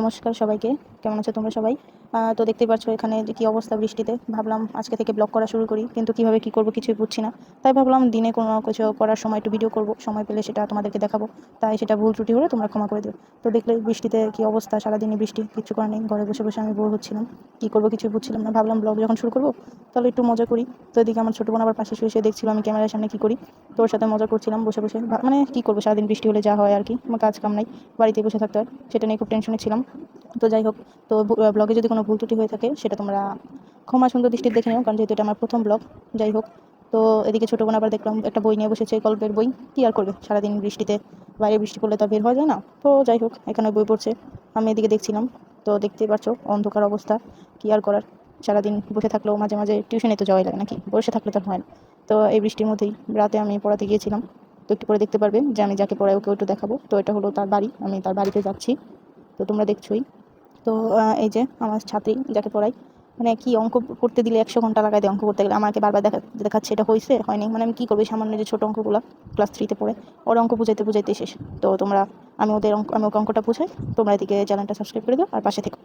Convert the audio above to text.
নমস্কার সবাইকে। কেমন আছো তোমরা সবাই? তো দেখতেই পাচ্ছ এখানে যে কী অবস্থা বৃষ্টিতে। ভাবলাম আজকে থেকে ব্লগ করা শুরু করি, কিন্তু কীভাবে কী করবো কিছুই বুঝছি না। তাই ভাবলাম দিনে কোনো কিছু করার সময় একটু ভিডিও করব, সময় পেলে সেটা তোমাদেরকে দেখাবো। তাই সেটা ভুল ত্রুটি হলে তোমরা ক্ষমা করে দিও। তো দেখলে বৃষ্টিতে কী অবস্থা, সারাদিনই বৃষ্টি, কিছু করার নেই। ঘরে বসে বসে আমি বোর হচ্ছিলাম, কী করবো কিছুই বুঝছিলাম না। ভাবলাম ব্লগ যখন শুরু করবো তাহলে একটু মজা করি। তো এদিকে আমার ছোটো বোন আবার পাশে শুয়ে শুয়ে দেখছিল আমি ক্যামেরার সামনে কী করি। তোর সাথে মজা করছিলাম বসে বসে। মানে কী করবো, সারাদিন বৃষ্টি হলে যা হয় আর কি, আমার কাজ কাম নাই, বাড়িতে বসে থাকতে হয়, সেটা নিয়ে খুব টেনশনে ছিলাম। তো যাই হোক, তো ব্লগে যদি কোনো ভুল ত্রুটি হয়ে থাকে সেটা তোমরা ক্ষমা সুন্দর দৃষ্টিতে দেখে নিও, কারণ যেহেতু এটা আমার প্রথম ব্লগ। যাই হোক, তো এদিকে ছোটো বোন আবার দেখলাম একটা বই নিয়ে বসেছে, গল্পের বই। কী আর করবে, সারাদিন বৃষ্টিতে, বাইরে বৃষ্টি পড়লে তো আর বের হওয়া যায় না। তো যাই হোক, এখানে বই পড়ছে, আমি এদিকে দেখছিলাম। তো দেখতেই পারছো অন্ধকার অবস্থা, কী আর করার। সারাদিন বসে থাকলেও মাঝে মাঝে টিউশনে তো যাওয়াই লাগে নাকি, বসে থাকলে তো আর হয় না। তো এই বৃষ্টির মধ্যেই রাতে আমি পড়াতে গিয়েছিলাম। তো একটু পরে দেখতে পারবে যে আমি যাকে পড়াই ওকে একটু দেখাবো। তো এটা হলো তার বাড়ি, আমি তার বাড়িতে যাচ্ছি। তো তোমরা দেখছোই। তো এই যে আমার ছাত্রী যাকে পড়াই, মানে কি অঙ্ক করতে দিলে 100 ঘন্টা লাগাই দেয় অঙ্ক করতে গেলে। আমাকে বারবার দেখাচ্ছে এটা হয়েছে হয়নি, মানে আমি কী করবো, সামান্য যে ছোটো অঙ্কগুলো ক্লাস 3-তে পড়ে, ওর অঙ্ক বুঝাইতে বুঝাইতে শেষ। তো তোমরা, আমি ওকে অঙ্কটা বুঝাই। তোমরা এদিকে চ্যানেলটা সাবস্ক্রাইব করে দিও আর পাশে থেকো।